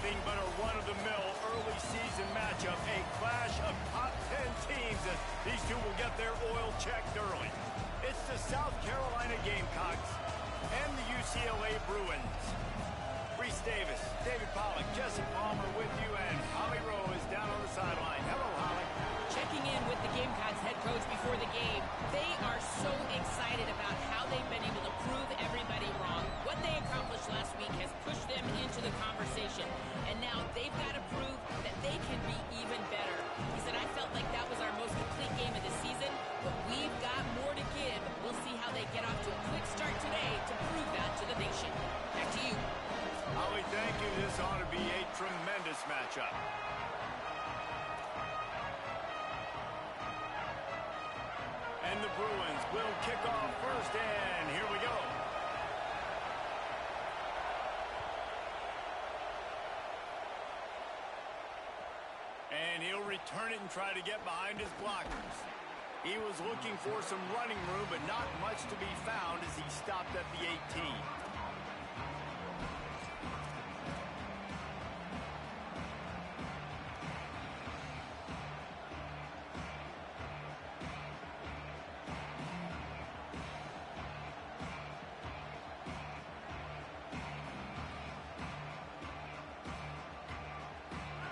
anything but a run-of-the-mill early season matchup, a clash of top 10 teams as these two will get their oil checked early. It's the South Carolina Gamecocks and the UCLA Bruins. Reese Davis, David Pollack, Jesse Palmer with you, and Holly Rowe is down on the sideline. Hello, Holly. Checking in with the Gamecocks head coach before the game. They are so excited about how they've been able to prove everybody wrong. What they accomplished last week has pushed them into the conversation, and now they've got to prove that they can be even better. He said, I felt like that was our most complete game of the season, but we've got more to give. We'll see how they get off to a quick start today to prove that to the nation. Back to you. Holly, thank you. This ought to be a tremendous matchup. And the Bruins will kick off first, and here we go. And he'll return it and try to get behind his blockers. He was looking for some running room, but not much to be found as he stopped at the 18.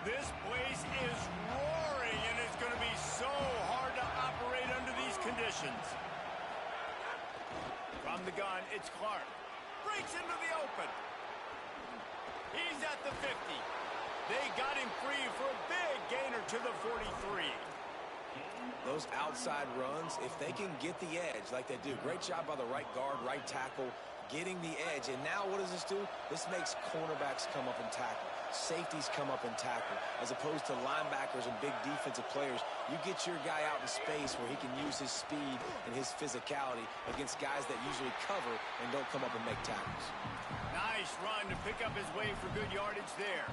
This place is roaring, and it's going to be so hard to operate under these conditions. From the gun, it's Clark. Breaks into the open. He's at the 50. They got him free for a big gainer to the 43. Those outside runs, if they can get the edge like they do, great job by the right guard, right tackle, getting the edge. And now what does this do? This makes cornerbacks come up and tackle. Safeties come up and tackle. As opposed to linebackers and big defensive players, you get your guy out in space where he can use his speed and his physicality against guys that usually cover and don't come up and make tackles. Nice run to pick up his way for good yardage there.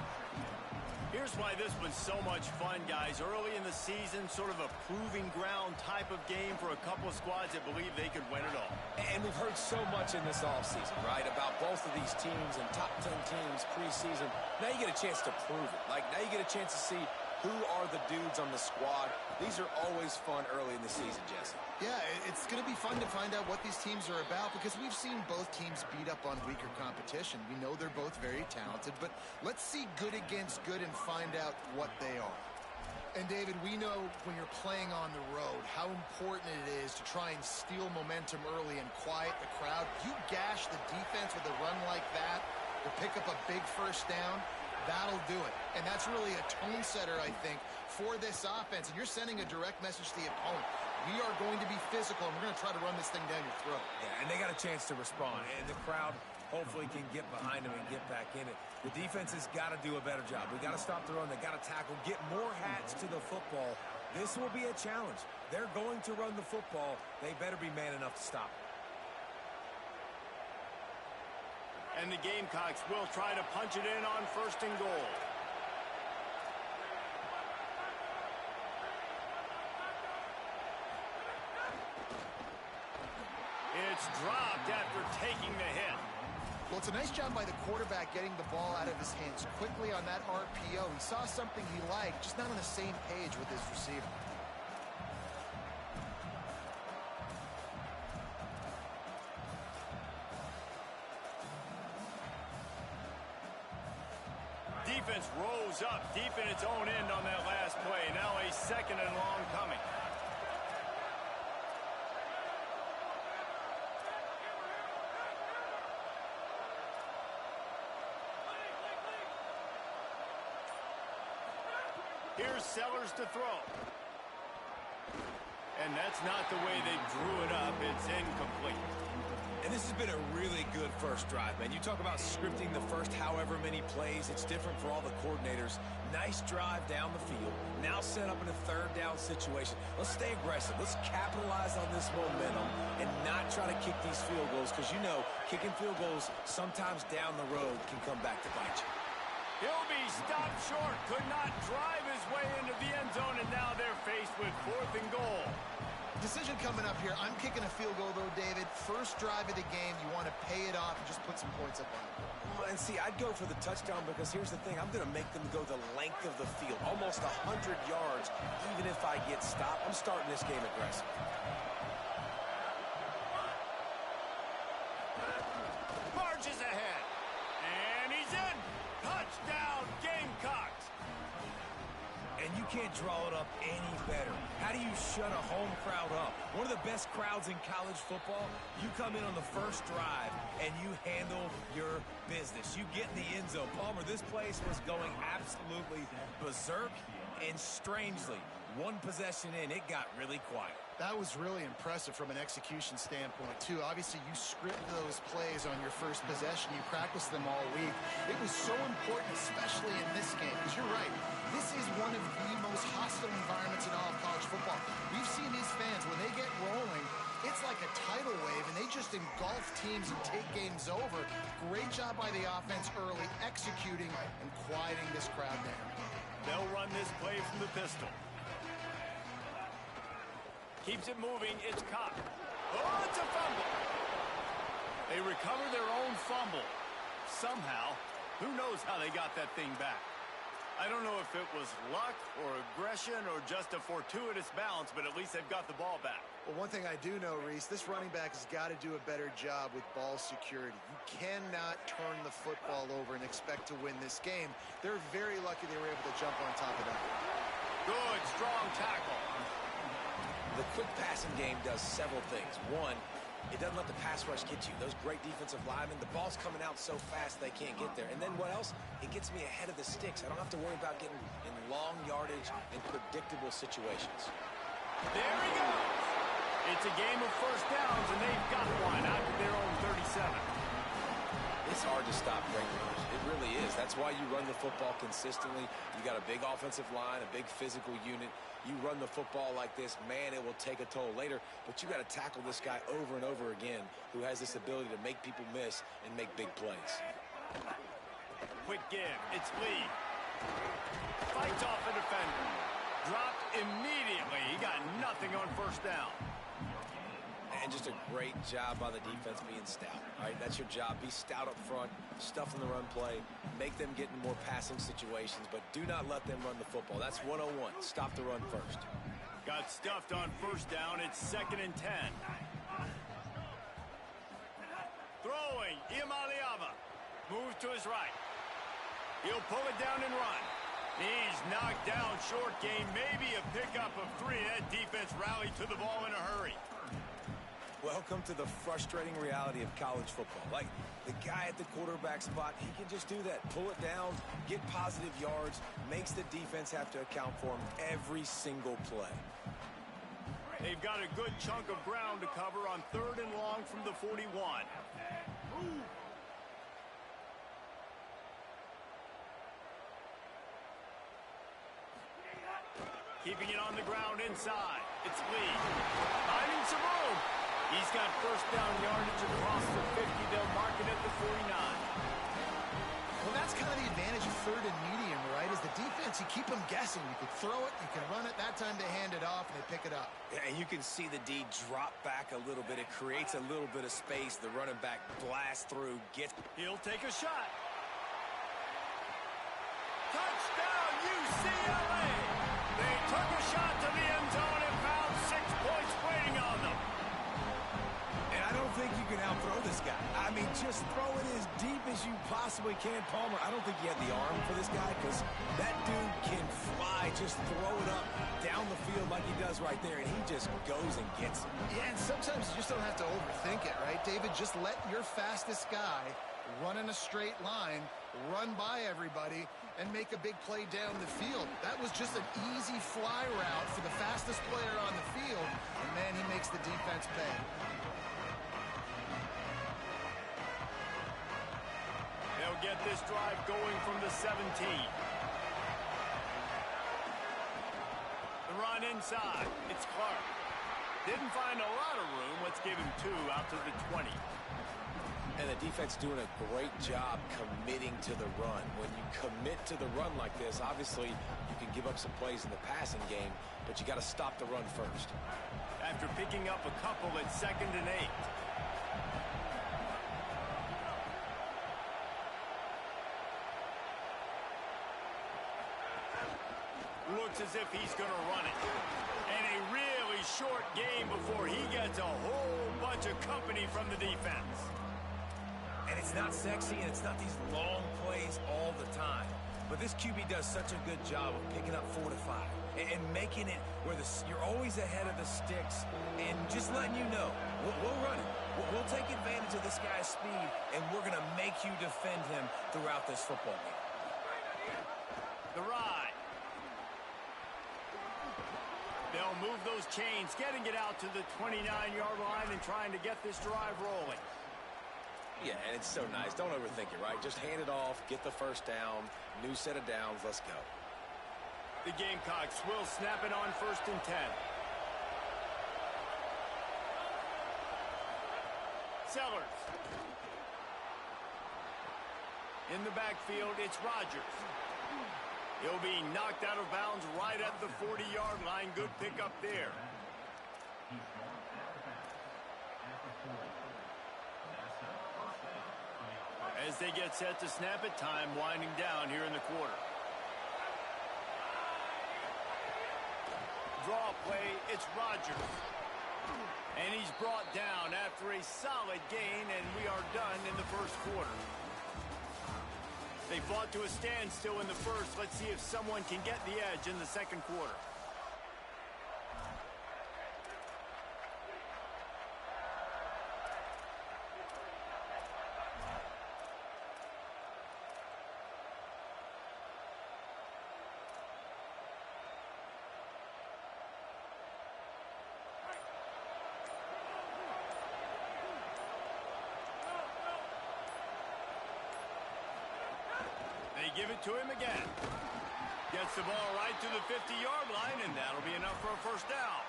Here's why this was so much fun, guys. Early in the season, sort of a proving ground type of game for a couple of squads that believe they could win it all. And we've heard so much in this offseason, right, about both of these teams and top 10 teams preseason. Now you get a chance to prove it. Like, now you get a chance to see who are the dudes on the squad. These are always fun early in the season, Jesse. Yeah, it's going to be fun to find out what these teams are about because we've seen both teams beat up on weaker competition. We know they're both very talented, but let's see good against good and find out what they are. And, David, we know when you're playing on the road how important it is to try and steal momentum early and quiet the crowd. You gash the defense with a run like that to pick up a big first down, that'll do it. And that's really a tone setter, I think, for this offense. And you're sending a direct message to the opponent. We are going to be physical, and we're going to try to run this thing down your throat. Yeah, and they got a chance to respond. And the crowd hopefully can get behind them and get back in it. The defense has got to do a better job. We got to stop the run. They got to tackle, get more hats to the football. This will be a challenge. They're going to run the football. They better be man enough to stop it. And the Gamecocks will try to punch it in on first and goal. It's dropped after taking the hit. Well, it's a nice job by the quarterback getting the ball out of his hands quickly on that RPO. He saw something he liked, just not on the same page with his receiver. Defense rose up deep in its own end on that last play. Now a second and long coming. Here's Sellers to throw. And that's not the way they drew it up. It's incomplete. And this has been a really good first drive, man. You talk about scripting the first however many plays. It's different for all the coordinators. Nice drive down the field. Now set up in a third down situation. Let's stay aggressive. Let's capitalize on this momentum and not try to kick these field goals because, you know, kicking field goals sometimes down the road can come back to bite you. He'll be stopped short. Could not drive his way into the end zone, and now they're faced with 4th and goal. decision coming up here. I'm kicking a field goal, though, David. First drive of the game, you want to pay it off and just put some points up on it. And see, I'd go for the touchdown because here's the thing. I'm going to make them go the length of the field, almost 100 yards, even if I get stopped. I'm starting this game aggressive. Marches ahead. And he's in. Touchdown, Gamecocks. And you can't draw it up any better. How do you shut a home crowd up? One of the best crowds in college football, you come in on the first drive and you handle your business. You get in the end zone. Palmer, this place was going absolutely berserk, and strangely, one possession in, it got really quiet. That was really impressive from an execution standpoint, too. Obviously, you script those plays on your first possession. You practice them all week. It was so important, especially in this game, because you're right. This is one of the most hostile environments in all of college football. We've seen these fans, when they get rolling, it's like a tidal wave, and they just engulf teams and take games over. Great job by the offense early, executing and quieting this crowd down. They'll run this play from the pistol. Keeps it moving. It's caught. Oh, it's a fumble. They recover their own fumble. Somehow, who knows how they got that thing back. I don't know if it was luck or aggression or just a fortuitous bounce, but at least they've got the ball back. Well, one thing I do know, Reese, this running back has got to do a better job with ball security. You cannot turn the football over and expect to win this game. They're very lucky they were able to jump on top of that. Good, strong tackle. The quick passing game does several things. One, it doesn't let the pass rush get you. Those great defensive linemen, the ball's coming out so fast they can't get there. And then what else? It gets me ahead of the sticks. I don't have to worry about getting in long yardage and predictable situations. There he goes. It's a game of first downs, and they've got one out of their own 37. It's hard to stop great runners. It really is. That's why you run the football consistently. You got a big offensive line, a big physical unit. You run the football like this, man, it will take a toll later. But you got to tackle this guy over and over again who has this ability to make people miss and make big plays. Quick give. It's Lee. Fights off a defender. Dropped immediately. He got nothing on first down. And just a great job by the defense being stout. All right, that's your job. Be stout up front, stuff in the run play, make them get in more passing situations, but do not let them run the football. That's 101. Stop the run first. Got stuffed on first down. It's 2nd and 10. Throwing, Iamaleava. Moves to his right. He'll pull it down and run. He's knocked down short game. Maybe a pickup of 3. That defense rallied to the ball in a hurry. Welcome to the frustrating reality of college football. Like, the guy at the quarterback spot, he can just do that. Pull it down, get positive yards, makes the defense have to account for him every single play. They've got a good chunk of ground to cover on 3rd and long from the 41. Keeping it on the ground inside. It's Lee. Finding some room. He's got first down yardage across the 50. They'll mark it at the 49. Well, that's kind of the advantage of 3rd and medium, right? Is the defense, you keep them guessing. You can throw it, you can run it. That time they hand it off, and they pick it up. Yeah, and you can see the D drop back a little bit. It creates a little bit of space. The running back blasts through, gets... He'll take a shot. Touchdown, UCLA! They took a shot to the end zone and found 6 points waiting on them. And I don't think you can outthrow this guy. I mean, just throw it as deep as you possibly can. Palmer, I don't think he had the arm for this guy because that dude can fly. Just throw it up down the field like he does right there, and he just goes and gets it. Yeah, and sometimes you just don't have to overthink it, right, David? Just let your fastest guy run in a straight line, run by everybody, and make a big play down the field. That was just an easy fly route for the fastest player on the field, and man, he makes the defense pay. They'll get this drive going from the 17. The run inside. It's Clark. Didn't find a lot of room. Let's give him 2 out to the 20. And the defense doing a great job committing to the run. When you commit to the run like this, obviously you can give up some plays in the passing game, but you got to stop the run first. After picking up a couple at 2nd and 8. Looks as if he's going to run it. And a really short game before he gets a whole bunch of company from the defense. And it's not sexy, and it's not these long plays all the time. But this QB does such a good job of picking up 4 to 5 and making it where you're always ahead of the sticks and just letting you know, we'll run it. We'll take advantage of this guy's speed, and we're going to make you defend him throughout this football game. The ride. They'll move those chains, getting it out to the 29-yard line and trying to get this drive rolling. Yeah, and it's so nice. Don't overthink it, right? Just hand it off, get the first down, new set of downs, let's go. The Gamecocks will snap it on 1st and 10. Sellers. In the backfield, it's Rodgers. He'll be knocked out of bounds right at the 40-yard line. Good pickup there. As they get set to snap it, time winding down here in the quarter. Draw play, it's Rodgers. And he's brought down after a solid gain, and we are done in the first quarter. They fought to a standstill in the first. Let's see if someone can get the edge in the second quarter. They give it to him again. Gets the ball right to the 50-yard line, and that'll be enough for a first down.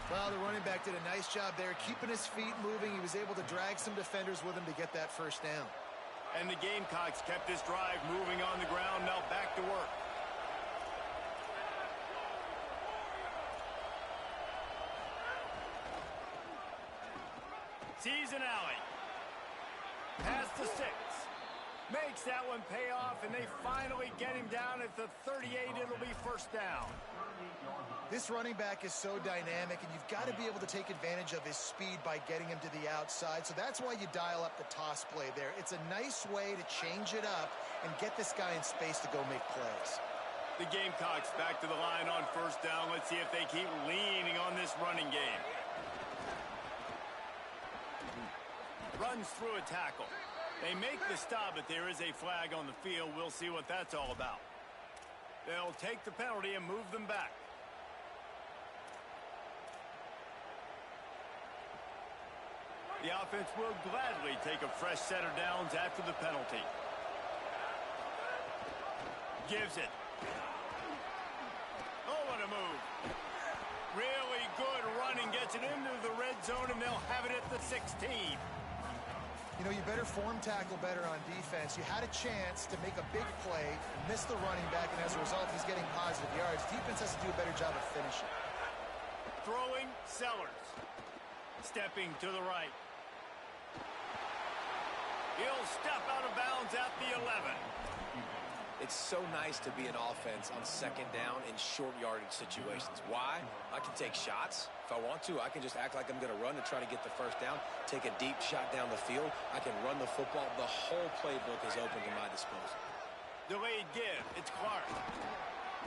Well, the running back did a nice job there, keeping his feet moving. He was able to drag some defenders with him to get that first down. And the Gamecocks kept this drive moving on the ground. Now back to work. Sees an alley. Pass to 6. Makes that one pay off, and they finally get him down at the 38. It'll be first down. This running back is so dynamic, and you've got to be able to take advantage of his speed by getting him to the outside. So that's why you dial up the toss play there. It's a nice way to change it up and get this guy in space to go make plays. The Gamecocks back to the line on first down. Let's see if they keep leaning on this running game. Runs through a tackle. They make the stop, but there is a flag on the field. We'll see what that's all about. They'll take the penalty and move them back. The offense will gladly take a fresh set of downs after the penalty. Gives it. Oh, what a move. Really good running. Gets it into the red zone, and they'll have it at the 16. You know, you better form tackle better on defense. You had a chance to make a big play, miss the running back, and as a result, he's getting positive yards. Defense has to do a better job of finishing. Throwing, Sellers. Stepping to the right. He'll step out of bounds at the 11. It's so nice to be an offense on second down in short yardage situations. Why? I can take shots. If I want to, I can just act like I'm going to run to try to get the first down, take a deep shot down the field. I can run the football. The whole playbook is open to my disposal. Delayed give. It's Clark.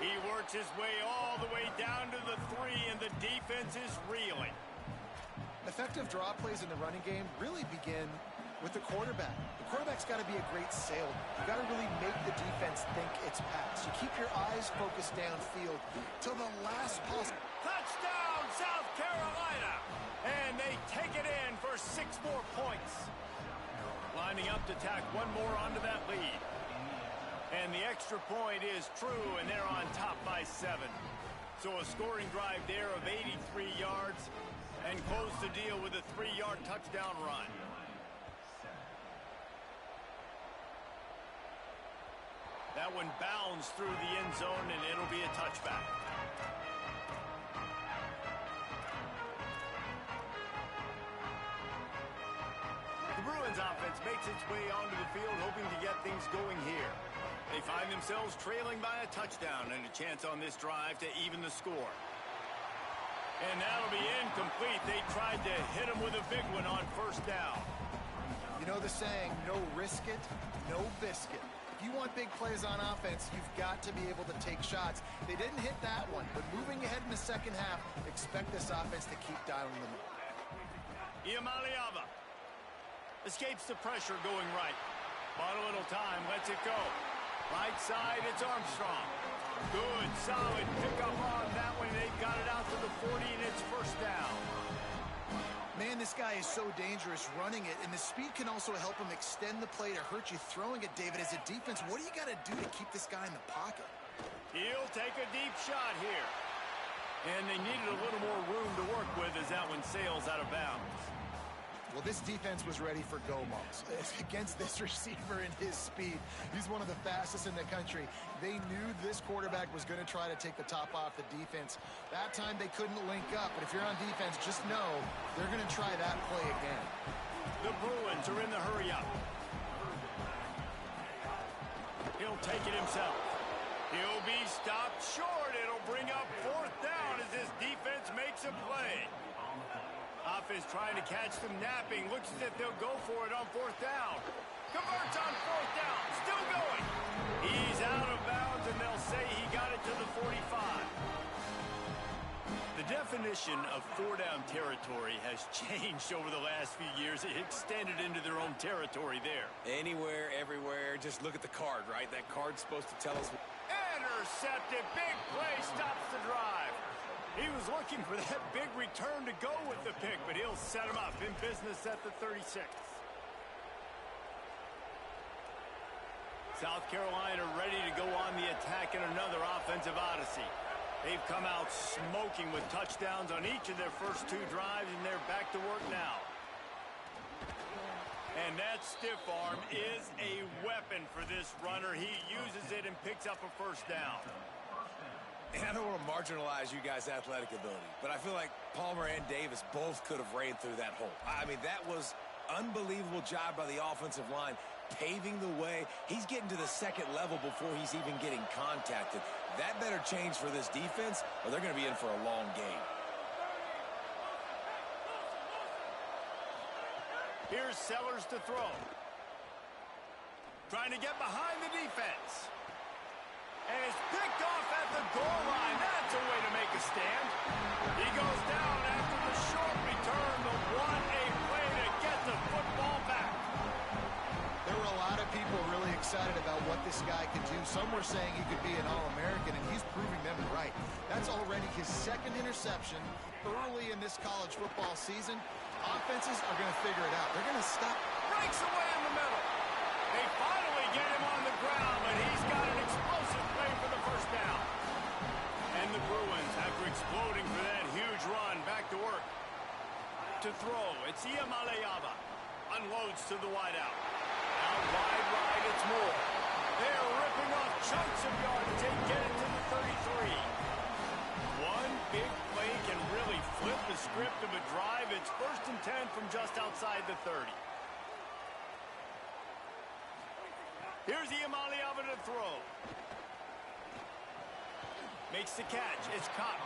He works his way all the way down to the 3, and the defense is reeling. Effective draw plays in the running game really begin with the quarterback. The quarterback's got to be a great salesman. You got to really make the defense think it's pass. You keep your eyes focused downfield till the last possible. Touchdown, South Carolina! And they take it in for 6 more points. Lining up to tack one more onto that lead. And the extra point is true, and they're on top by 7. So a scoring drive there of 83 yards and close the deal with a 3-yard touchdown run. That one bounds through the end zone, and it'll be a touchback. The Bruins offense makes its way onto the field, hoping to get things going here. They find themselves trailing by a touchdown and a chance on this drive to even the score. And that'll be incomplete. They tried to hit him with a big one on first down. You know the saying, no risk it, no biscuit. If you want big plays on offense, you've got to be able to take shots. They didn't hit that one, but moving ahead in the second half, expect this offense to keep dialing them up. Iamaleava escapes the pressure going right. Bought a little time, lets it go. Right side, it's Armstrong. Good, solid pickup on that one. They've got it out to the 40, and it's first down. Man, this guy is so dangerous running it, and the speed can also help him extend the play to hurt you throwing it, David. As a defense, what do you got to do to keep this guy in the pocket? He'll take a deep shot here. And they needed a little more room to work with as that one sails out of bounds. Well, this defense was ready for go-balls. Against this receiver and his speed, he's one of the fastest in the country. They knew this quarterback was going to try to take the top off the defense. That time they couldn't link up, but if you're on defense, just know they're going to try that play again. The Bruins are in the hurry-up. He'll take it himself. He'll be stopped short. It'll bring up fourth down as this defense makes a play. Offense trying to catch them napping. Looks as if they'll go for it on fourth down. Converts on fourth down. Still going. He's out of bounds, and they'll say he got it to the 45. The definition of four-down territory has changed over the last few years. It extended into their own territory there. Anywhere, everywhere. Just look at the card, right? That card's supposed to tell us. Intercepted. Big play stops the drive. He was looking for that big return to go with the pick, but he'll set him up in business at the 36. South Carolina ready to go on the attack in another offensive odyssey. They've come out smoking with touchdowns on each of their first two drives, and they're back to work now. And that stiff arm is a weapon for this runner. He uses it and picks up a first down. And I don't want to marginalize you guys' athletic ability, but I feel like Palmer and Davis both could have ran through that hole. I mean, that was unbelievable job by the offensive line, paving the way. He's getting to the second level before he's even getting contacted. That better change for this defense, or they're going to be in for a long game. Here's Sellers to throw. Trying to get behind the defense. And it's picked off at the goal line. That's a way to make a stand. He goes down after the short return. The 1-A play to get the football back. There were a lot of people really excited about what this guy could do. Some were saying he could be an All-American, and he's proving them right. That's already his second interception early in this college football season. Offenses are going to figure it out. They're going to stop. Breaks away in the middle. They finally get him on the ground, but he's got an explosive play for the first down. And the Bruins, after exploding for that huge run, back to work. To throw, it's Iamaleava. Unloads to the wideout. Out wide right, it's Moore. They're ripping off chunks of yardage. They get it to the 33. One big play can really flip the script of a drive. It's 1st and 10 from just outside the 30. Here's Iamaleava to throw. Makes the catch. It's Cox.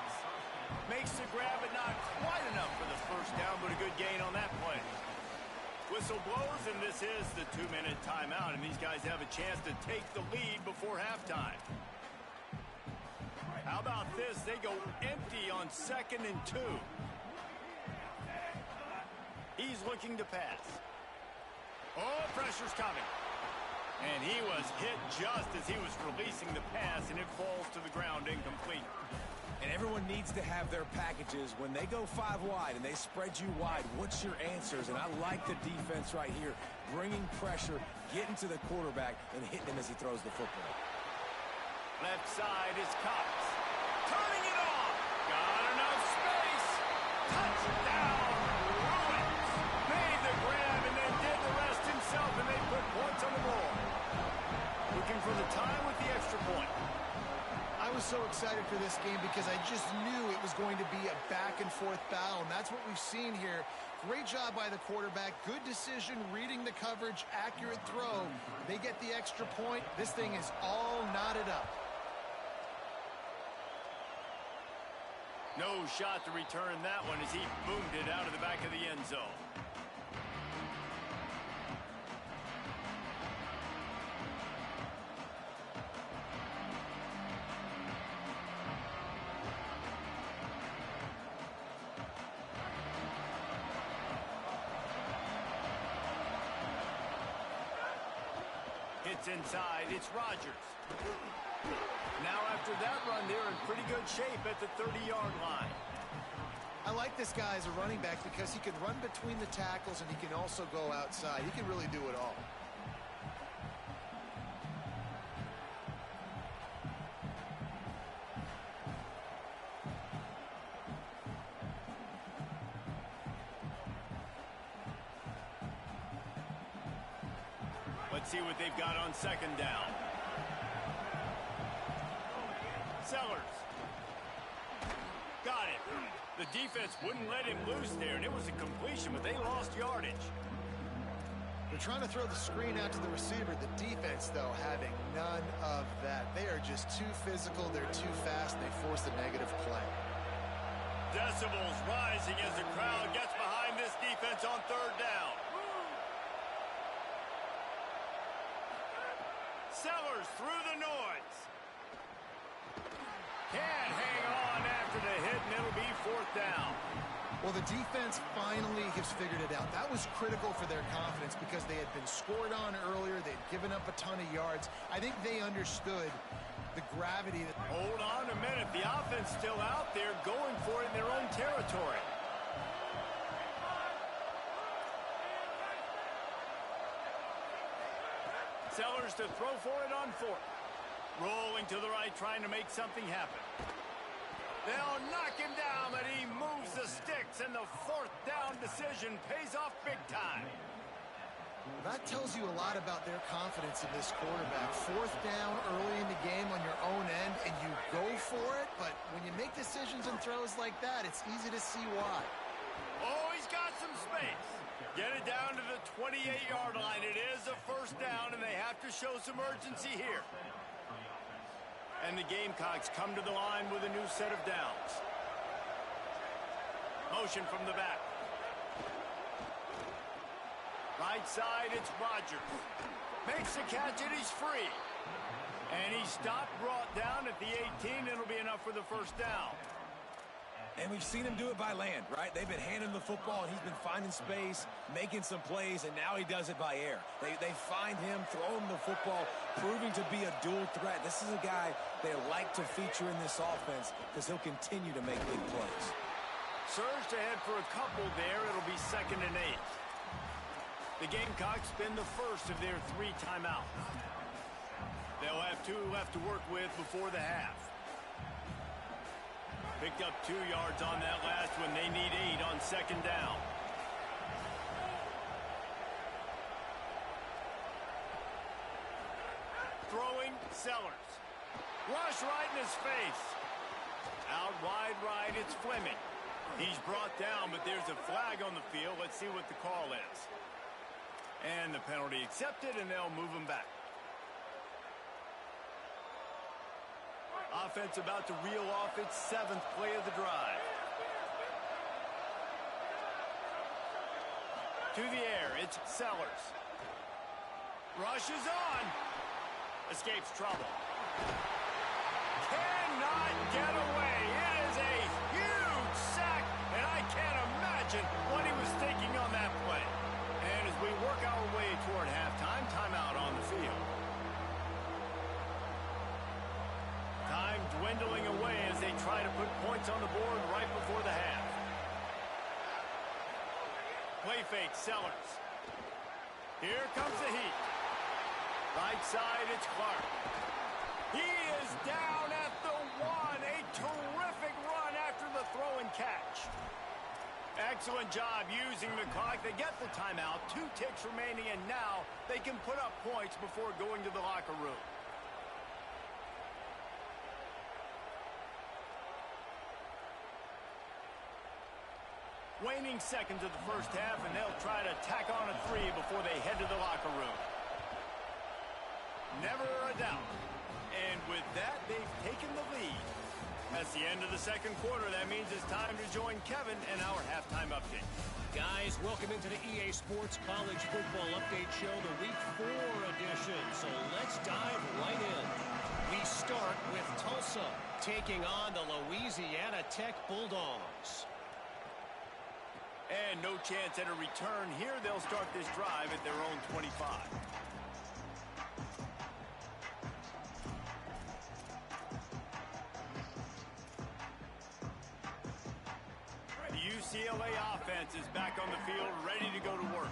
Makes the grab, but not quite enough for the first down, but a good gain on that play. Whistle blows, and this is the 2-minute timeout, and these guys have a chance to take the lead before halftime. How about this? They go empty on 2nd and 2. He's looking to pass. Oh, pressure's coming. And he was hit just as he was releasing the pass, and it falls to the ground incomplete. And everyone needs to have their packages. When they go 5 wide and they spread you wide, what's your answers? And I like the defense right here, bringing pressure, getting to the quarterback, and hitting him as he throws the football. Left side is Cox. Turning it off. Got enough space. Touchdown. Bruins. Made the grab and then did the rest himself, and they put points on the board. Looking for the time with the so excited for this game because I just knew it was going to be a back-and-forth battle, and that's what we've seen here. Great job by the quarterback. Good decision, reading the coverage, accurate throw. They get the extra point. This thing is all knotted up. No shot to return that one as he boomed it out of the back of the end zone. It's inside. It's Rodgers. Now after that run, they're in pretty good shape at the 30-yard line. I like this guy as a running back because he can run between the tackles and he can also go outside. He can really do it all. Let's see what they've got on second down. Sellers. Got it. The defense wouldn't let him loose there, and it was a completion, but they lost yardage. They're trying to throw the screen out to the receiver. The defense, though, having none of that. They are just too physical. They're too fast. They force the negative play. Decibels rising as the crowd gets behind this defense on third down. Sellers through the noise. Can't hang on after the hit, and it'll be fourth down. Well, the defense finally has figured it out. That was critical for their confidence because they had been scored on earlier. They'd given up a ton of yards. I think they understood the gravity. Hold on a minute. The offense still out there going for it in their own territory. Sellers to throw for it on fourth. Rolling to the right, trying to make something happen. They'll knock him down, but he moves the sticks, and the fourth down decision pays off big time. That tells you a lot about their confidence in this quarterback. Fourth down early in the game on your own end, and you go for it, but when you make decisions and throws like that, it's easy to see why. Oh, he's got some space. Get it down to the 28-yard line. It is a first down, and they have to show some urgency here. And the Gamecocks come to the line with a new set of downs. Motion from the back. Right side, it's Rodgers. Makes the catch, and he's free. And he's stopped, brought down at the 18. It'll be enough for the first down. And we've seen him do it by land, right? They've been handing the football, and he's been finding space, making some plays, and now he does it by air. They find him, throw him the football, proving to be a dual threat. This is a guy they like to feature in this offense because he'll continue to make big plays. Surged ahead for a couple there. It'll be 2nd and 8. The Gamecocks spend the first of their 3 timeouts. They'll have 2 left to work with before the half. Picked up 2 yards on that last one. They need 8 on second down. Throwing, Sellers. Rush right in his face. Out wide right, it's Fleming. He's brought down, but there's a flag on the field. Let's see what the call is. And the penalty accepted, and they'll move him back. Offense about to reel off its 7th play of the drive. To the air, it's Sellers. Rushes on. Escapes trouble. Cannot get away. It is a huge sack, and I can't imagine what he was thinking on that play. And as we work our way toward halftime, timeout on the field. Time dwindling away as they try to put points on the board right before the half. Play fake, Sellers. Here comes the heat. Right side, it's Clark. He is down at the 1. A terrific run after the throw and catch. Excellent job using the clock. They get the timeout. 2 ticks remaining, and now they can put up points before going to the locker room. Waning seconds of the first half, and they'll try to tack on a 3 before they head to the locker room. Never a doubt. And with that, they've taken the lead. That's the end of the second quarter. That means it's time to join Kevin and our halftime update. Guys, welcome into the EA Sports College Football Update Show, the Week 4 edition. So let's dive right in. We start with Tulsa taking on the Louisiana Tech Bulldogs. And no chance at a return here. They'll start this drive at their own 25. UCLA offense is back on the field, ready to go to work.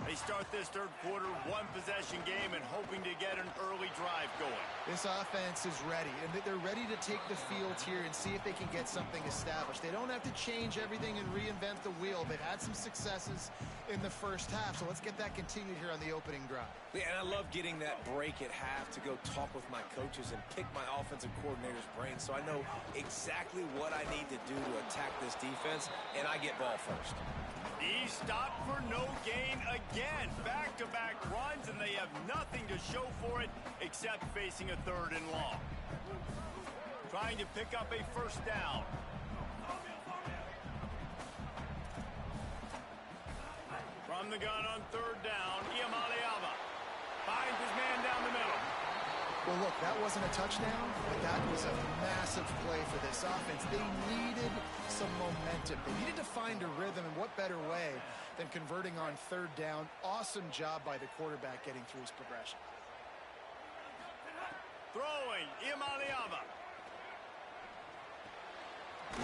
They start this third quarter, one-possession game, and hoping to get an early drive going. This offense is ready, and they're ready to take the field here and see if they can get something established. They don't have to change everything and reinvent the wheel. They've had some successes in the first half, so let's get that continued here on the opening drive. Yeah, and I love getting that break at half to go talk with my coaches and pick my offensive coordinator's brain so I know exactly what I need to do to attack this defense, and I get ball first. He stopped for no gain again. Back-to-back runs, and they have nothing to show for it except facing a 3rd and long. Trying to pick up a first down. From the gun on 3rd down, Iamaleava finds his man down the middle. Well, look, that wasn't a touchdown, but that was a massive play for this offense. They needed some momentum. They needed to find a rhythm, and what better way than converting on 3rd down. Awesome job by the quarterback getting through his progression. Throwing, Iamaleava.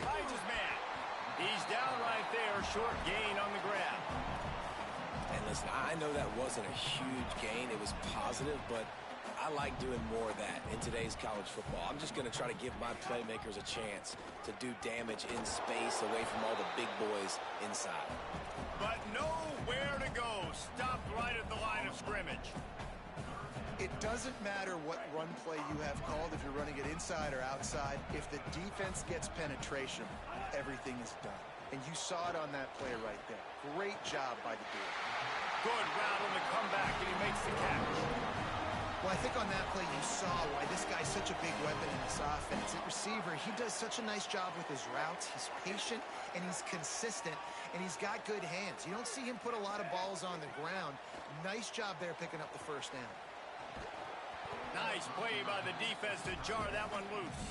Finds his man. He's down right there, short gain on the grab. And listen, I know that wasn't a huge gain. It was positive, but I like doing more of that in today's college football. I'm just going to try to give my playmakers a chance to do damage in space away from all the big boys inside. But nowhere to go. Stopped right at the line of scrimmage. It doesn't matter what run play you have called, if you're running it inside or outside. If the defense gets penetration, everything is done. And you saw it on that play right there. Great job by the dude. Good route on the comeback, and he makes the catch. Well, I think on that play you saw why this guy's such a big weapon in this offense. At receiver, he does such a nice job with his routes. He's patient, and he's consistent, and he's got good hands. You don't see him put a lot of balls on the ground. Nice job there picking up the first down. Nice play by the defense to jar that one loose.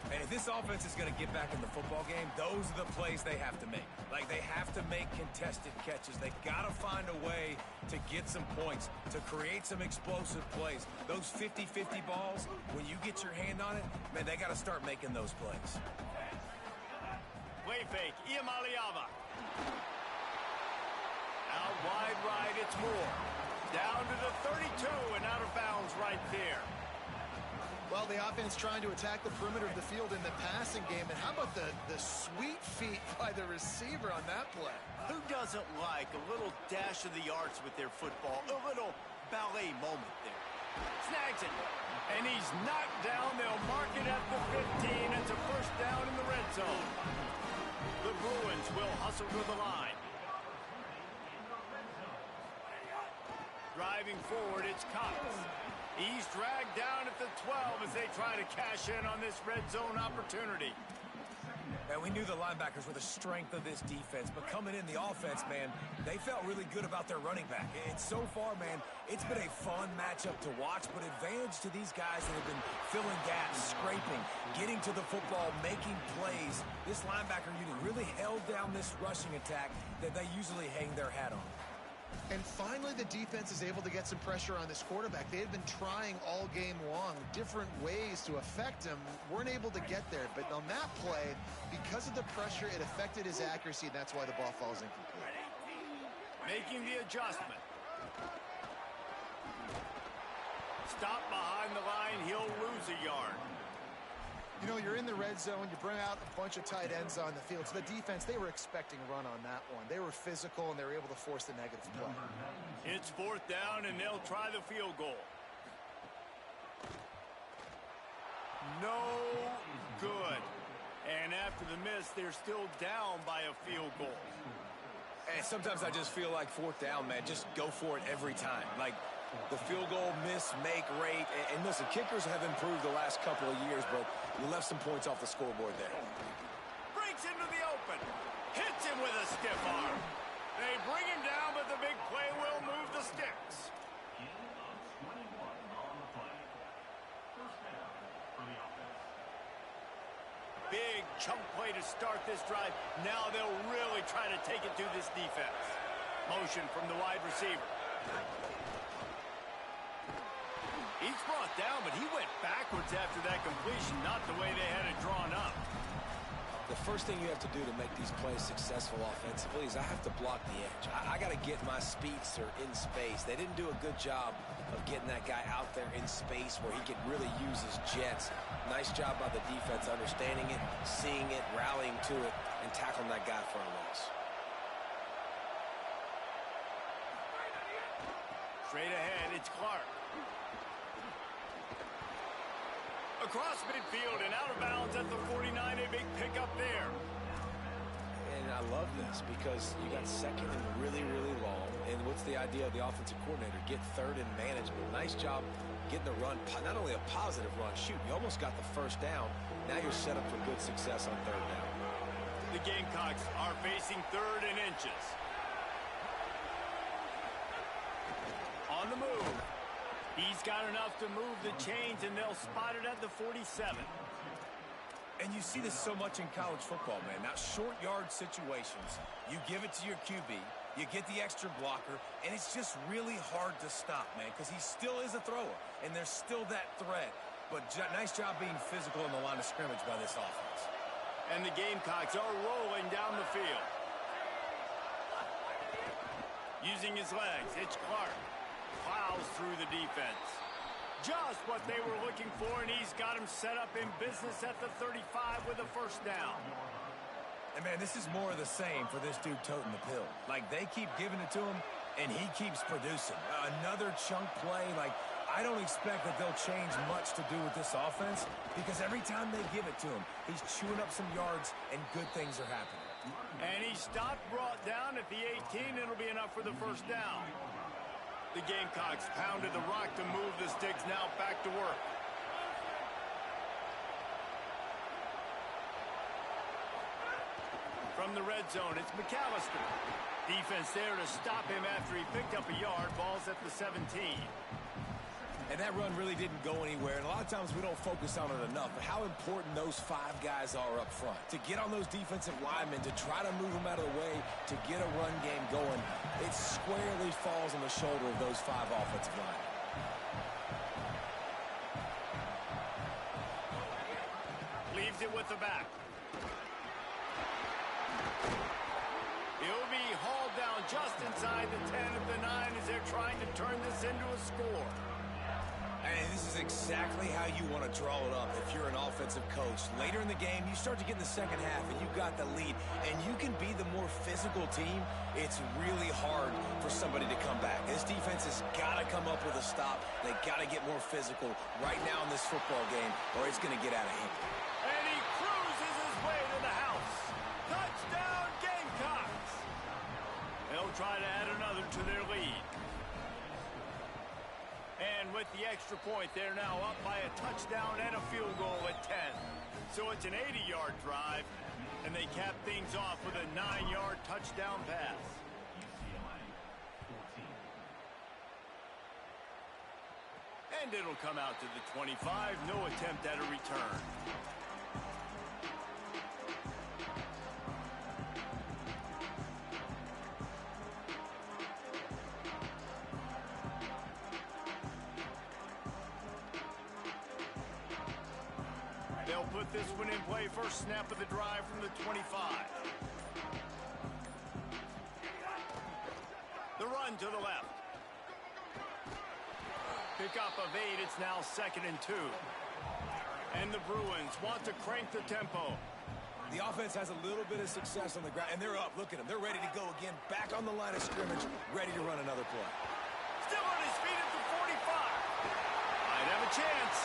And if this offense is going to get back in the football game, those are the plays they have to make. Like, they have to make contested catches. They've got to find a way to get some points, to create some explosive plays. Those 50-50 balls, when you get your hand on it, man, they got to start making those plays. Play fake, Iamaleava. Out wide right, it's Moore. Down to the 32 and out of bounds right there. Well, the offense trying to attack the perimeter of the field in the passing game. And how about the sweet feet by the receiver on that play? Who doesn't like a little dash of the arts with their football? A little ballet moment there. Snags it. And he's knocked down. They'll mark it at the 15. It's a first down in the red zone. The Bruins will hustle to the line. Driving forward, it's Cox. He's dragged down at the 12 as they try to cash in on this red zone opportunity. And we knew the linebackers were the strength of this defense, but coming in the offense, man, they felt really good about their running back. And so far, man, it's been a fun matchup to watch, but advantage to these guys that have been filling gaps, scraping, getting to the football, making plays. This linebacker unit really held down this rushing attack that they usually hang their hat on. And finally, the defense is able to get some pressure on this quarterback. They had been trying all game long different ways to affect him, weren't able to get there. But on that play, because of the pressure, it affected his accuracy, and that's why the ball falls incomplete. Making the adjustment. Stop behind the line, he'll lose a yard. You know, you're in the red zone, you bring out a bunch of tight ends on the field. So the defense, they were expecting a run on that one. They were physical, and they were able to force the negative play. It's fourth down, and they'll try the field goal. No good. And after the miss, they're still down by a field goal. And sometimes I just feel like fourth down, man, just go for it every time. Like the field goal miss, make rate. And listen, kickers have improved the last couple of years, but you left some points off the scoreboard there. Breaks into the open. Hits him with a stiff arm. They bring him down, but the big play will move the sticks. Big chunk play to start this drive. Now they'll really try to take it to this defense. Motion from the wide receiver. He's brought down, but he went backwards after that completion, not the way they had it drawn up. The first thing you have to do to make these plays successful offensively is I have to block the edge. I got to get my speedster in space. They didn't do a good job of getting that guy out there in space where he could really use his jets. Nice job by the defense understanding it, seeing it, rallying to it, and tackling that guy for a loss. Straight ahead, it's Clark. Across midfield and out of bounds at the 49, a big pickup there. And I love this because you got second and really, really long. And what's the idea of the offensive coordinator? Get third in management. Nice job getting the run, not only a positive run, shoot, you almost got the first down. Now you're set up for good success on third down. The Gamecocks are facing third and inches. On the move. He's got enough to move the chains, and they'll spot it at the 47. And you see this so much in college football, man. Now, short yard situations, you give it to your QB, you get the extra blocker, and it's just really hard to stop, man, because he still is a thrower, and there's still that threat. But nice job being physical in the line of scrimmage by this offense. And the Gamecocks are rolling down the field. Using his legs, it's Clark. Plows through the defense. Just what they were looking for, and he's got him set up in business at the 35 with a first down. And, man, this is more of the same for this dude toting the pill. Like, they keep giving it to him, and he keeps producing. Another chunk play. Like, I don't expect that they'll change much to do with this offense because every time they give it to him, he's chewing up some yards, and good things are happening. And he stopped, brought down at the 18. It'll be enough for the first down. The Gamecocks pounded the rock to move the sticks, now back to work. From the red zone, it's McAllister. Defense there to stop him after he picked up a yard. Ball's at the 17. And that run really didn't go anywhere, and a lot of times we don't focus on it enough, but how important those five guys are up front. To get on those defensive linemen, to try to move them out of the way, to get a run game going, it squarely falls on the shoulder of those five offensive linemen. Leaves it with the back. He'll be hauled down just inside the 10 of the 9 as they're trying to turn this into a score. And this is exactly how you want to draw it up if you're an offensive coach. Later in the game, you start to get in the second half, and you've got the lead, and you can be the more physical team. It's really hard for somebody to come back. This defense has got to come up with a stop. They got to get more physical right now in this football game, or it's going to get out of hand. And he cruises his way to the house. Touchdown, Gamecocks! They'll try to add another to their lead. And with the extra point, they're now up by a touchdown and a field goal at 10. So it's an 80-yard drive, and they cap things off with a 9-yard touchdown pass. And it'll come out to the 25. No attempt at a return. They'll put this one in play. First snap of the drive from the 25. The run to the left. Pick up of 8. It's now 2nd and 2. And the Bruins want to crank the tempo. The offense has a little bit of success on the ground, and they're up. Look at them. They're ready to go again. Back on the line of scrimmage, ready to run another play. Still on his feet at the 45. Might have a chance.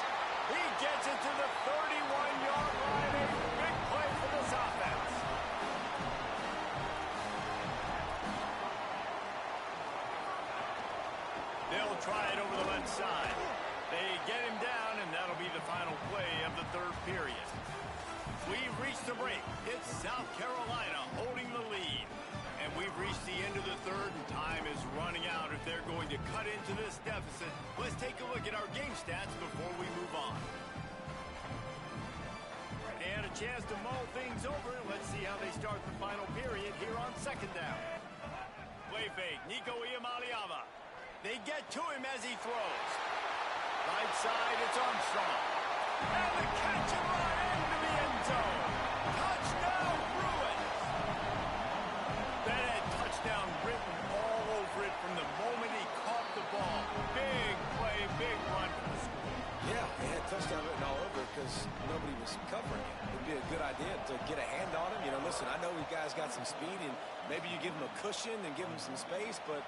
He gets it to the 31-yard line. A big play side. They get him down, and that'll be the final play of the third period. We've reached the break. It's South Carolina holding the lead. And we've reached the end of the third, and time is running out if they're going to cut into this deficit. Let's take a look at our game stats before we move on. And a chance to mull things over. Let's see how they start the final period here on second down. Play fake, Nico Iamaleava. They get to him as he throws. Right side, it's Armstrong. And the catch and run into the end zone. Touchdown, Bruins. That had touchdown written all over it from the moment he caught the ball. Big play, big run for the school. Yeah, they had touchdown written all over because nobody was covering him. It'd be a good idea to get a hand on him. You know, listen, I know you guys got some speed, and maybe you give him a cushion and give him some space, but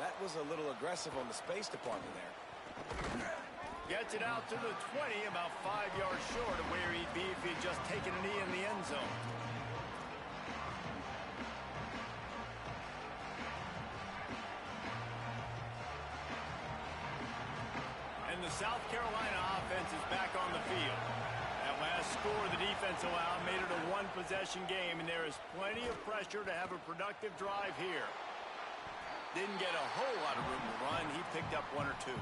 that was a little aggressive on the space department there. Gets it out to the 20, about 5 yards short of where he'd be if he'd just taken a knee in the end zone. And the South Carolina offense is back on the field. That last score the defense allowed made it a one-possession game, and there is plenty of pressure to have a productive drive here. Didn't get a whole lot of room to run. He picked up one or two.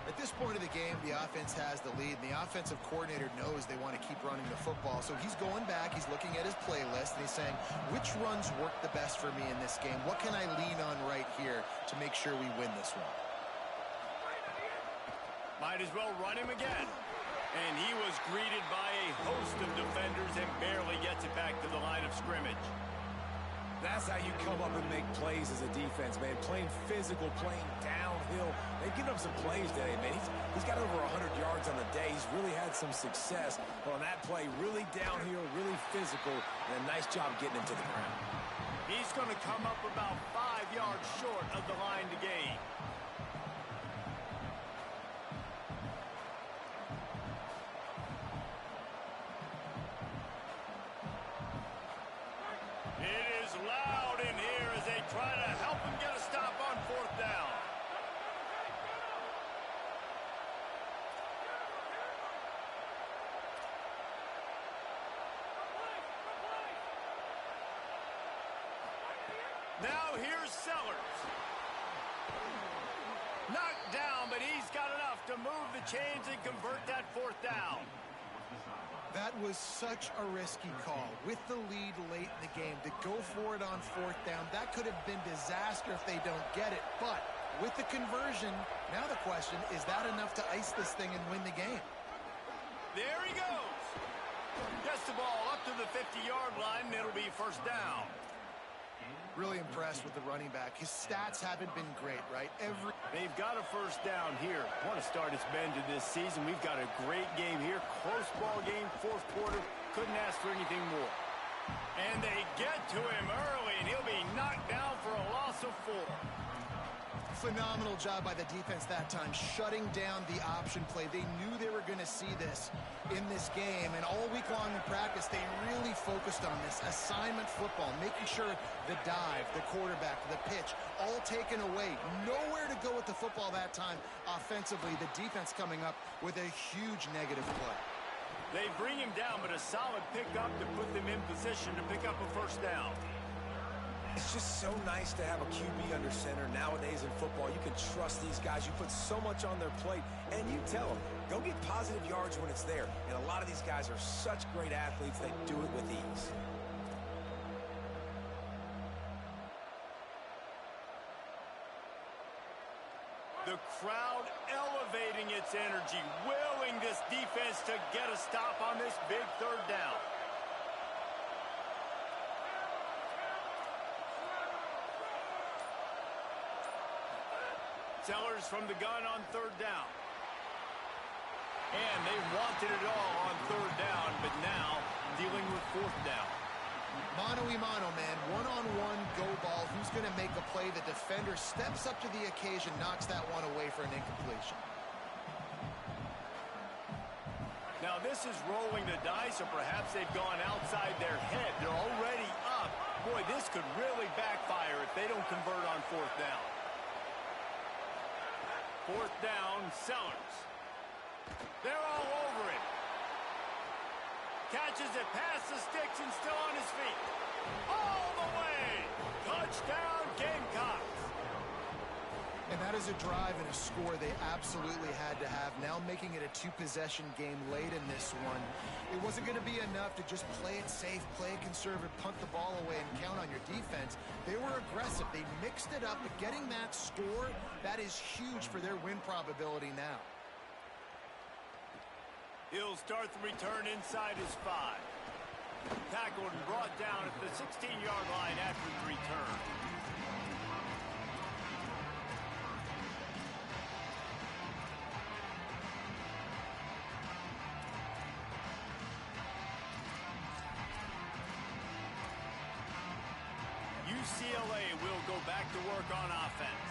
At this point of the game, the offense has the lead, and the offensive coordinator knows they want to keep running the football. So he's going back, he's looking at his playlist, and he's saying, which runs work the best for me in this game? What can I lean on right here to make sure we win this one? Might as well run him again. And he was greeted by a host of defenders and barely gets it back to the line of scrimmage. That's how you come up and make plays as a defense, man. Playing physical, playing downhill. They've given up some plays today, man. He's got over 100 yards on the day. He's really had some success on that play. Really downhill, really physical, and a nice job getting him to the ground. He's going to come up about 5 yards short of the line to gain. It is loud in here as they try to help him get a stop on fourth down. Now here's Sellers. Knocked down, but he's got enough to move the chains and convert that fourth down. That was such a risky call. With the lead late in the game, to go for it on fourth down, that could have been disaster if they don't get it. But with the conversion, now the question, is that enough to ice this thing and win the game? There he goes. Gets the ball up to the 50-yard line, and it'll be first down. Really impressed with the running back. His stats haven't been great, right? They've got a first down here. What a start it's been to this season. We've got a great game here. Close ball game, fourth quarter. Couldn't ask for anything more. And they get to him early, and he'll be knocked down for a loss of 4. Phenomenal job by the defense that time, shutting down the option play. They knew they were going to see this in this game, and all week long in practice, they really focused on this assignment football, making sure the dive, the quarterback, the pitch, all taken away. Nowhere to go with the football that time offensively. The defense coming up with a huge negative play. They bring him down, but a solid pickup to put them in position to pick up a first down. It's just so nice to have a QB under center. Nowadays in football, you can trust these guys. You put so much on their plate, and you tell them, go get positive yards when it's there. And a lot of these guys are such great athletes, they do it with ease. The crowd elevating its energy, willing this defense to get a stop on this big third down. Sellers from the gun on third down. And they wanted it all on third down, but now dealing with fourth down. Mano-a-mano, man. One-on-one go ball. Who's going to make a play? The defender steps up to the occasion, knocks that one away for an incompletion. Now this is rolling the dice, or perhaps they've gone outside their head. They're already up. Boy, this could really backfire if they don't convert on fourth down. Fourth down, Sellers. They're all over it. Catches it past the sticks and still on his feet. All the way. Touchdown, Gamecocks. And that is a drive and a score they absolutely had to have. Now making it a two-possession game late in this one. It wasn't going to be enough to just play it safe, play it conservative, punt the ball away, and count on your defense. They were aggressive. They mixed it up. But getting that score, that is huge for their win probability now. He'll start the return inside his 5. Tackled and brought down at the 16-yard line after the return. UCLA will go back to work on offense.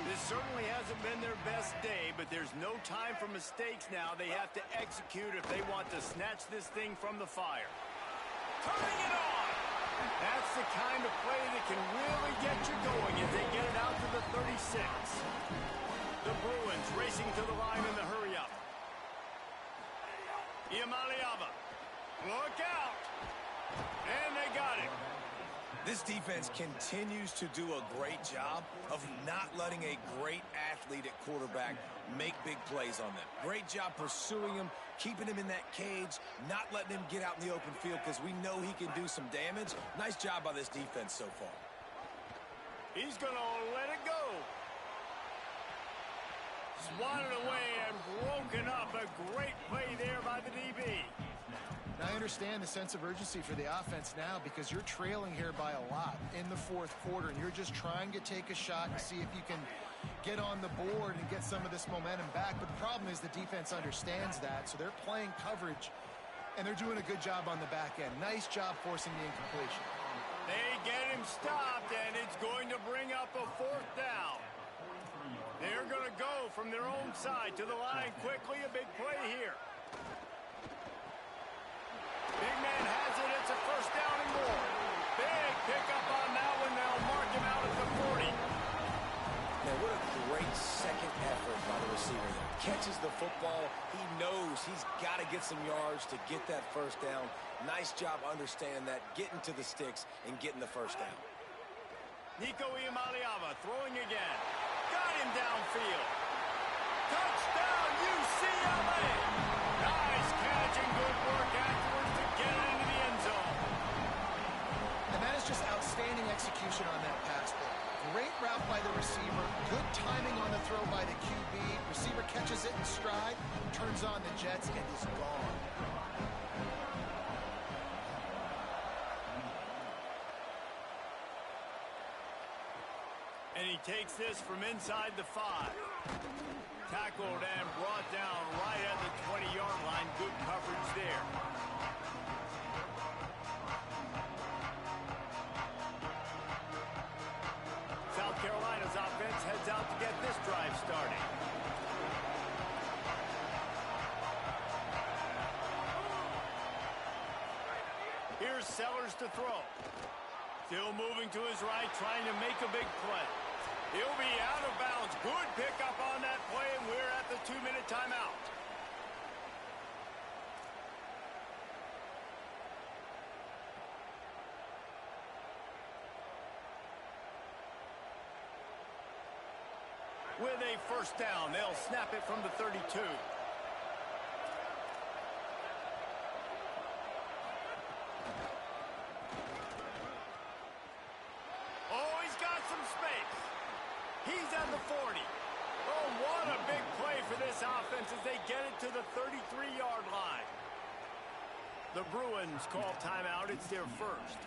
This certainly hasn't been their best day, but there's no time for mistakes now. They have to execute if they want to snatch this thing from the fire. Turning it on! That's the kind of play that can really get you going as they get it out to the 36. The Bruins racing to the line in the hurry-up. Iamaleava. Look out! And they got it. This defense continues to do a great job of not letting a great athlete at quarterback make big plays on them. Great job pursuing him, keeping him in that cage, not letting him get out in the open field because we know he can do some damage. Nice job by this defense so far. He's going to let it go. Swatted away and broken up. A great play there by the DB. I understand the sense of urgency for the offense now because you're trailing here by a lot in the fourth quarter, and you're just trying to take a shot and see if you can get on the board and get some of this momentum back. But the problem is the defense understands that, so they're playing coverage, and they're doing a good job on the back end. Nice job forcing the incompletion. They get him stopped, and it's going to bring up a fourth down. They're going to go from their own side to the line quickly. A big play here. Big man has it. It's a first down and more. Big pickup on that one. They'll mark him out at the 40. Now, what a great second effort by the receiver there. Catches the football. He knows he's got to get some yards to get that first down. Nice job understanding that, getting to the sticks and getting the first down. Nico Iamaleava throwing again. Got him downfield. Touchdown, UCLA. Nice catch and good work afterwards to get it into the end zone. And that is just outstanding execution on that pass play. Great route by the receiver. Good timing on the throw by the QB. Receiver catches it in stride, turns on the jets, and is gone. And he takes this from inside the 5. Tackled and brought down right at the 20-yard line. Good coverage there. South Carolina's offense heads out to get this drive started. Here's Sellers to throw. Still moving to his right, trying to make a big play. He'll be out of bounds. Good pickup on that play, and we're at the 2-minute timeout. With a first down, they'll snap it from the 32. He's at the 40. Oh, what a big play for this offense as they get it to the 33-yard line. The Bruins call timeout. It's their first.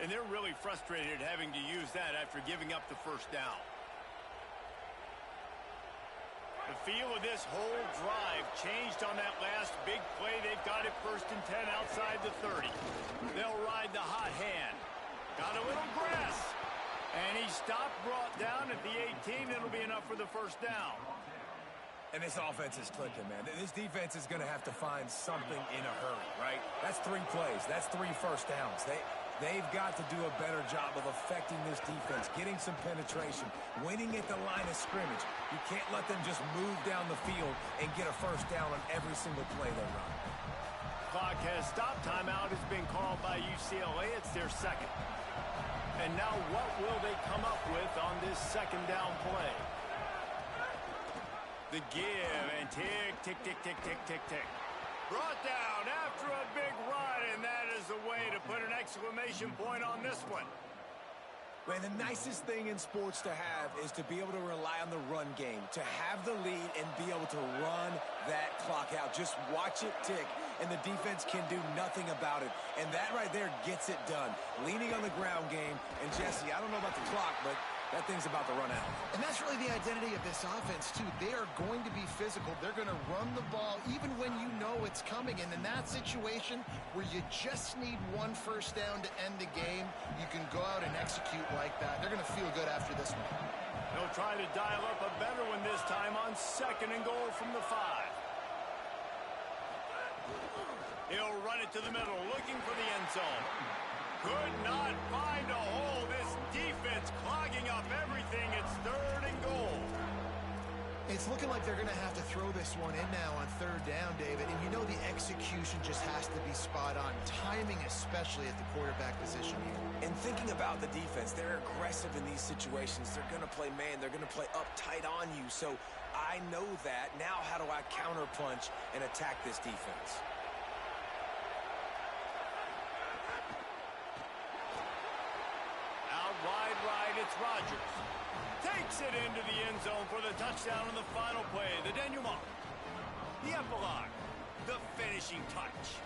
And they're really frustrated having to use that after giving up the first down. The feel of this whole drive changed on that last big play. They've got it 1st and 10 outside the 30. They'll ride the hot hand. Got a little grass. And he stopped, brought down at the 18. It'll be enough for the first down. And this offense is clicking, man. This defense is going to have to find something in a hurry, right? That's 3 plays. That's 3 first downs. They've got to do a better job of affecting this defense, getting some penetration, winning at the line of scrimmage. You can't let them just move down the field and get a first down on every single play they run. Clock has stopped. Timeout has been called by UCLA. It's their second. And now what will they come up with on this second down play? The give and tick, tick, tick, tick, tick, tick, tick. Brought down after a big run, and that is the way to put an exclamation point on this one. Man, the nicest thing in sports to have is to be able to rely on the run game, to have the lead and be able to run that clock out. Just watch it tick, and the defense can do nothing about it. And that right there gets it done. Leaning on the ground game, and Jesse, I don't know about the clock, but that thing's about to run out. And that's really the identity of this offense, too. They are going to be physical. They're going to run the ball even when you know it's coming. And in that situation where you just need one first down to end the game, you can go out and execute like that. They're going to feel good after this one. They'll try to dial up a better one this time on 2nd and goal from the 5. He'll run it to the middle, looking for the end zone. Could not find a hole. This defense clogging up everything. It's 3rd and goal. It's looking like they're going to have to throw this one in now on 3rd down, David. And you know the execution just has to be spot on. Timing, especially at the quarterback position here. And thinking about the defense, they're aggressive in these situations. They're going to play man. They're going to play up tight on you. So I know that. Now how do I counterpunch and attack this defense? Wide right, it's Rodgers. Takes it into the end zone for the touchdown on the final play. The denouement. The epilogue. The finishing touch.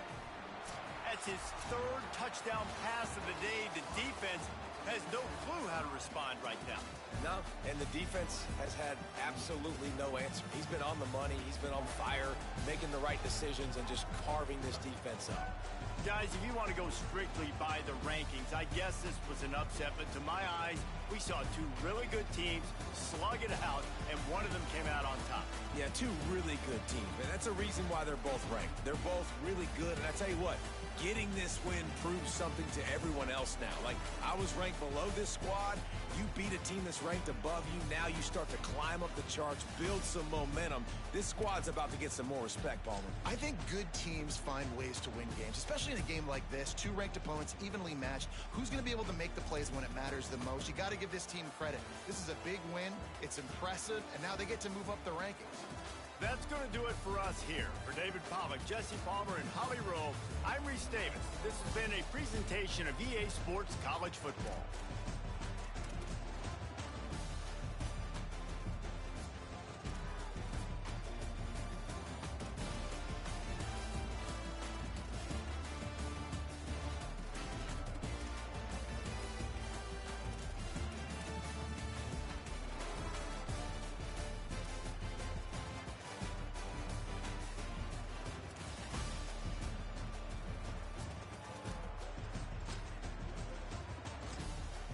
That's his 3rd touchdown pass of the day. The defense has no clue how to respond right now. No, and the defense has had absolutely no answer. He's been on the money. He's been on fire, making the right decisions and just carving this defense up. Guys, if you want to go strictly by the rankings, I guess this was an upset, but to my eyes, we saw 2 really good teams slug it out, and one of them came out on top. Yeah, 2 really good teams, and that's a reason why they're both ranked. They're both really good, and I tell you what, getting this win proves something to everyone else now. Like, I was ranked below this squad. You beat a team that's ranked above you. Now you start to climb up the charts, build some momentum. This squad's about to get some more respect, Palmer. I think good teams find ways to win games, especially in a game like this. 2 ranked opponents, evenly matched. Who's going to be able to make the plays when it matters the most? You got to give this team credit. This is a big win. It's impressive, and now they get to move up the rankings. That's going to do it for us here. For David Pollack, Jesse Palmer, and Holly Rowe, I'm Reese Davis. This has been a presentation of EA Sports College Football.